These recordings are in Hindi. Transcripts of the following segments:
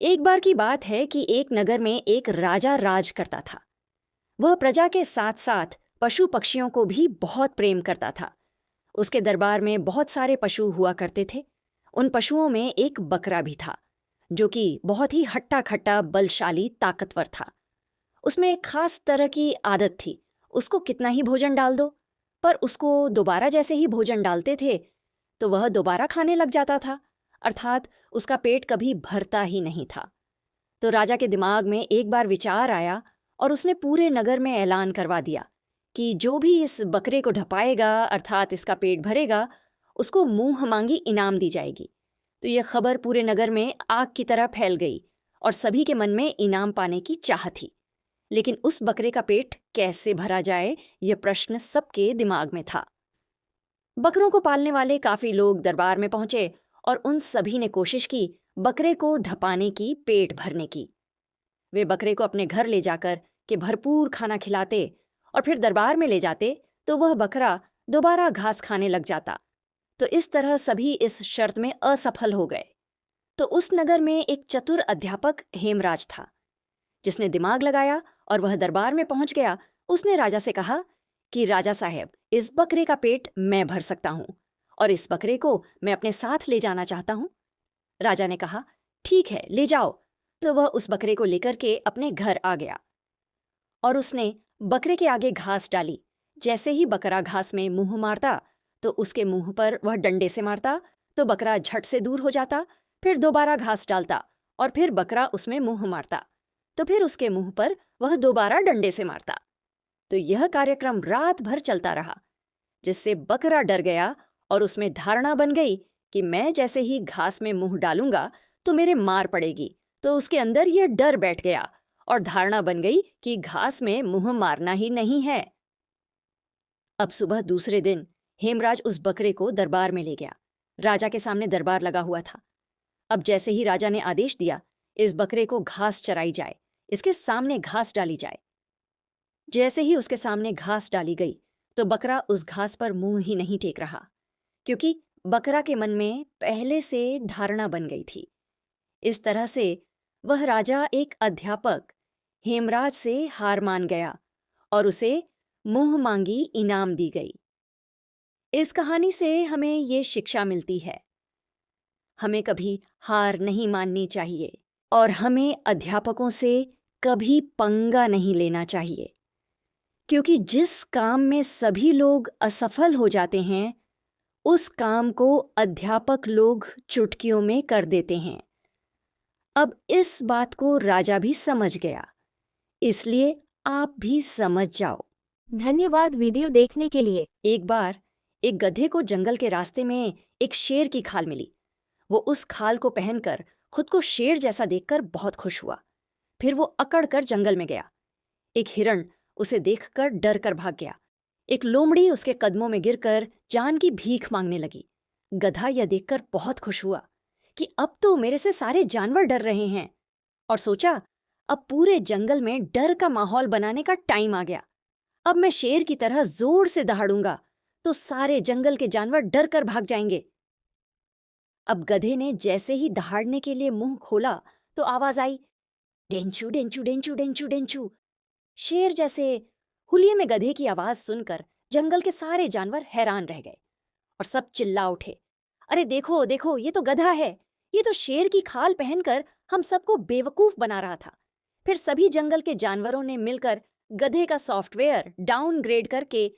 एक बार की बात है कि एक नगर में एक राजा राज करता था। वह प्रजा के साथ साथ पशु पक्षियों को भी बहुत प्रेम करता था। उसके दरबार में बहुत सारे पशु हुआ करते थे। उन पशुओं में एक बकरा भी था, जो कि बहुत ही हट्टा खट्टा, बलशाली, ताकतवर था। उसमें एक खास तरह की आदत थी। उसको कितना ही भोजन डाल दो, पर उसको दोबारा जैसे ही भोजन डालते थे तो वह दोबारा खाने लग जाता था। अर्थात उसका पेट कभी भरता ही नहीं था। तो राजा के दिमाग में एक बार विचार आया और उसने पूरे नगर में ऐलान करवा दिया कि जो भी इस बकरे को ढपाएगा, अर्थात इसका पेट भरेगा, उसको मुंह मांगी इनाम दी जाएगी। तो यह खबर पूरे नगर में आग की तरह फैल गई और सभी के मन में इनाम पाने की चाह थी। लेकिन उस बकरे का पेट कैसे भरा जाए, यह प्रश्न सबके दिमाग में था। बकरों को पालने वाले काफी लोग दरबार में पहुंचे और उन सभी ने कोशिश की बकरे को ढपाने की, पेट भरने की। वे बकरे को अपने घर ले जाकर के भरपूर खाना खिलाते और फिर दरबार में ले जाते तो वह बकरा दोबारा घास खाने लग जाता। तो इस तरह सभी इस शर्त में असफल हो गए। तो उस नगर में एक चतुर अध्यापक हेमराज था, जिसने दिमाग लगाया और वह दरबार में पहुंच गया। उसने राजा से कहा कि राजा साहब, इस बकरे का पेट मैं भर सकता हूं और इस बकरे को मैं अपने साथ ले जाना चाहता हूं। राजा ने कहा, ठीक है, ले जाओ। तो वह उस बकरे को लेकर के अपने घर आ गया और उसने बकरे के आगे घास डाली। जैसे ही बकरा घास में मुंह मारता तो उसके मुंह पर वह डंडे से मारता, तो बकरा झट से दूर हो जाता। फिर दोबारा घास डालता और फिर बकरा उसमें मुंह मारता, तो फिर उसके मुंह पर वह दोबारा डंडे से मारता। तो यह कार्यक्रम रात भर चलता रहा, जिससे बकरा डर गया और उसमें धारणा बन गई कि मैं जैसे ही घास में मुंह डालूंगा तो मेरे मार पड़ेगी। तो उसके अंदर यह डर बैठ गया और धारणा बन गई कि घास में मुंह मारना ही नहीं है। अब सुबह दूसरे दिन हेमराज उस बकरे को दरबार में ले गया। राजा के सामने दरबार लगा हुआ था। अब जैसे ही राजा ने आदेश दिया, इस बकरे को घास चराई जाए, इसके सामने घास डाली जाए। जैसे ही उसके सामने घास डाली गई तो बकरा उस घास पर मुंह ही नहीं टेक रहा, क्योंकि बकरा के मन में पहले से धारणा बन गई थी। इस तरह से वह राजा एक अध्यापक हेमराज से हार मान गया और उसे मुंह मांगी इनाम दी गई। इस कहानी से हमें ये शिक्षा मिलती है, हमें कभी हार नहीं माननी चाहिए और हमें अध्यापकों से कभी पंगा नहीं लेना चाहिए, क्योंकि जिस काम में सभी लोग असफल हो जाते हैं, उस काम को अध्यापक लोग चुटकियों में कर देते हैं। अब इस बात को राजा भी समझ गया, इसलिए आप भी समझ जाओ। धन्यवाद वीडियो देखने के लिए। एक बार एक गधे को जंगल के रास्ते में एक शेर की खाल मिली। वो उस खाल को पहनकर खुद को शेर जैसा देखकर बहुत खुश हुआ। फिर वो अकड़ कर जंगल में गया। एक हिरण उसे देखकर डर कर भाग गया। एक लोमड़ी उसके कदमों में गिरकर जान की भीख मांगने लगी। गधा यह देखकर बहुत खुश हुआ कि अब तो मेरे से सारे जानवर डर रहे हैं, और सोचा अब पूरे जंगल में डर का माहौल बनाने का टाइम आ गया। अब मैं शेर की तरह जोर से दहाड़ूंगा तो सारे जंगल के जानवर डर कर भाग जाएंगे। अब गधे ने जैसे ही दहाड़ने के लिए मुंह खोला तो आवाज आई, डेंचू डेंचू डेंचू डेंचू डेंचू। शेर जैसे हुलिये में गधे की आवाज सुनकर जंगल के सारे जानवर हैरान रह गए और सब चिल्ला उठे, अरे देखो देखो, ये तो गधा है, ये तो शेर की खाल पहनकर हम सबको बेवकूफ बना रहा था। फिर सभी जंगल के जानवरों ने मिलकर गधे का सॉफ्टवेयर डाउनग्रेड करके,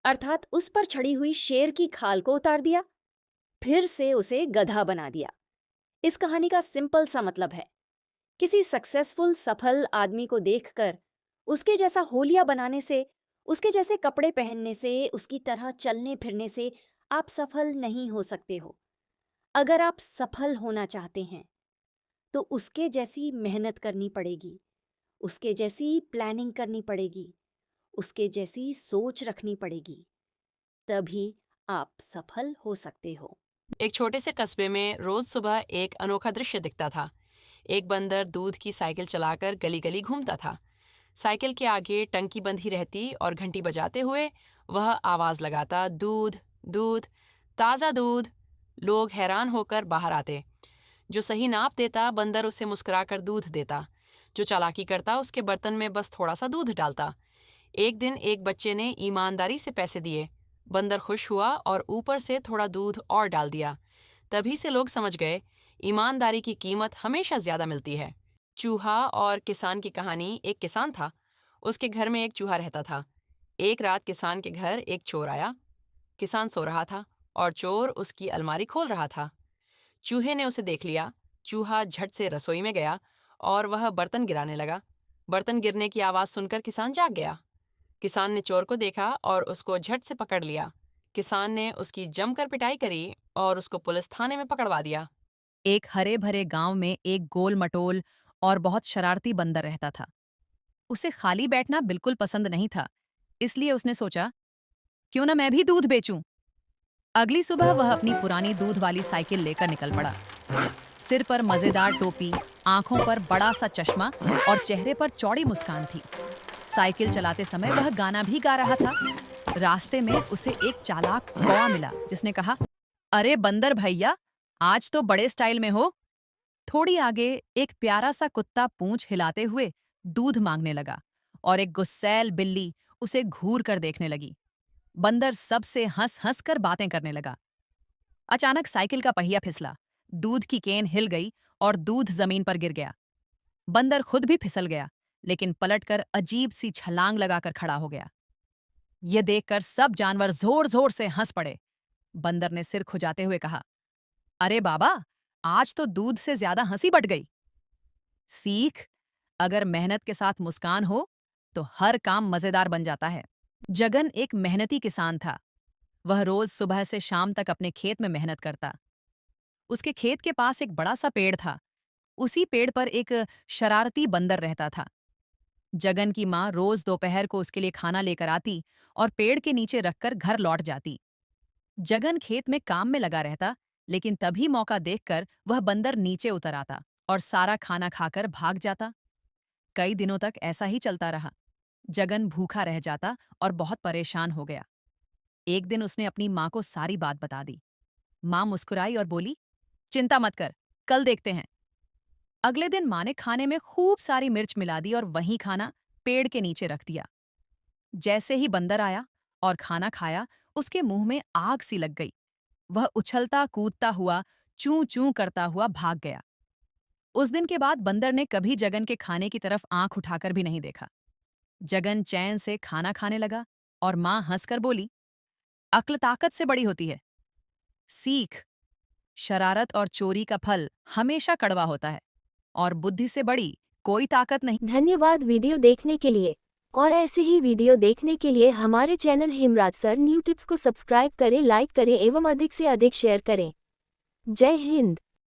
अर्थात उस पर चढ़ी हुई शेर की खाल को उतार दिया, फिर से उसे गधा बना दिया। इस कहानी का सिंपल सा मतलब है, किसी सक्सेसफुल सफल आदमी को देखकर उसके जैसा होलिया बनाने से, उसके जैसे कपड़े पहनने से, उसकी तरह चलने फिरने से आप सफल नहीं हो सकते हो। अगर आप सफल होना चाहते हैं तो उसके जैसी मेहनत करनी पड़ेगी, उसके जैसी प्लानिंग करनी पड़ेगी, उसके जैसी सोच रखनी पड़ेगी, तभी आप सफल हो सकते हो। एक छोटे से कस्बे में रोज सुबह एक अनोखा दृश्य दिखता था। एक बंदर दूध की साइकिल चलाकर गली गली घूमता था। साइकिल के आगे टंकी बंधी रहती और घंटी बजाते हुए वह आवाज लगाता, दूध दूध, ताज़ा दूध। लोग हैरान होकर बाहर आते। जो सही नाप देता बंदर उसे मुस्कुराकर दूध देता, जो चालाकी करता उसके बर्तन में बस थोड़ा सा दूध डालता। एक दिन एक बच्चे ने ईमानदारी से पैसे दिए, बंदर खुश हुआ और ऊपर से थोड़ा दूध और डाल दिया। तभी से लोग समझ गए, ईमानदारी की कीमत हमेशा ज्यादा मिलती है। चूहा और किसान की कहानी। एक किसान था, उसके घर में एक चूहा रहता था। एक रात किसान के घर एक चोर आया। किसान सो रहा था और चोर उसकी अलमारी खोल रहा था। चूहे ने उसे देख लिया। चूहा झट से रसोई में गया और वह बर्तन गिराने लगा। बर्तन गिरने की आवाज सुनकर किसान जाग गया। किसान ने चोर को देखा और उसको झट से पकड़ लिया। किसान ने उसकी जमकर पिटाई करी और उसको पुलिस थाने में पकड़वा दिया। एक हरे भरे गांव में एक गोल मटोल और बहुत शरारती बंदर रहता था। उसे खाली बैठना बिल्कुल पसंद नहीं था, इसलिए उसने सोचा, क्यों ना मैं भी दूध बेचूं। अगली सुबह वह अपनी पुरानी दूध वाली साइकिल लेकर निकल पड़ा। सिर पर मजेदार टोपी, आंखों पर बड़ा सा चश्मा और चेहरे पर चौड़ी मुस्कान थी। साइकिल चलाते समय वह गाना भी गा रहा था। रास्ते में उसे एक चालाक कौवा मिला, जिसने कहा, अरे बंदर भैया, आज तो बड़े स्टाइल में हो। थोड़ी आगे एक प्यारा सा कुत्ता पूंछ हिलाते हुए दूध मांगने लगा और एक गुस्सैल बिल्ली उसे घूर कर देखने लगी। बंदर सबसे हंस हंस कर बातें करने लगा। अचानक साइकिल का पहिया फिसला, दूध की केन हिल गई और दूध जमीन पर गिर गया। बंदर खुद भी फिसल गया, लेकिन पलटकर अजीब सी छलांग लगाकर खड़ा हो गया। यह देखकर सब जानवर जोर जोर से हंस पड़े। बंदर ने सिर खुजाते हुए कहा, अरे बाबा, आज तो दूध से ज्यादा हंसी बढ़ गई। सीख, अगर मेहनत के साथ मुस्कान हो तो हर काम मजेदार बन जाता है। जगन एक मेहनती किसान था। वह रोज सुबह से शाम तक अपने खेत में मेहनत करता। उसके खेत के पास एक बड़ा सा पेड़ था। उसी पेड़ पर एक शरारती बंदर रहता था। जगन की माँ रोज दोपहर को उसके लिए खाना लेकर आती और पेड़ के नीचे रखकर घर लौट जाती। जगन खेत में काम में लगा रहता, लेकिन तभी मौका देखकर वह बंदर नीचे उतर आता और सारा खाना खाकर भाग जाता। कई दिनों तक ऐसा ही चलता रहा। जगन भूखा रह जाता और बहुत परेशान हो गया। एक दिन उसने अपनी माँ को सारी बात बता दी। माँ मुस्कुराई और बोली, चिंता मत कर, कल देखते हैं। अगले दिन माँ ने खाने में खूब सारी मिर्च मिला दी और वहीं खाना पेड़ के नीचे रख दिया। जैसे ही बंदर आया और खाना खाया, उसके मुंह में आग सी लग गई। वह उछलता कूदता हुआ, चूं चूं करता हुआ भाग गया। उस दिन के बाद बंदर ने कभी जगन के खाने की तरफ आंख उठाकर भी नहीं देखा। जगन चैन से खाना खाने लगा और माँ हंसकर बोली, अक्ल ताकत से बड़ी होती है। सीख, शरारत और चोरी का फल हमेशा कड़वा होता है और बुद्धि से बड़ी कोई ताकत नहीं। धन्यवाद वीडियो देखने के लिए। और ऐसे ही वीडियो देखने के लिए हमारे channel Himraj sir new tips को सब्सक्राइब करें, लाइक करें एवं अधिक से अधिक शेयर करें। जय हिंद।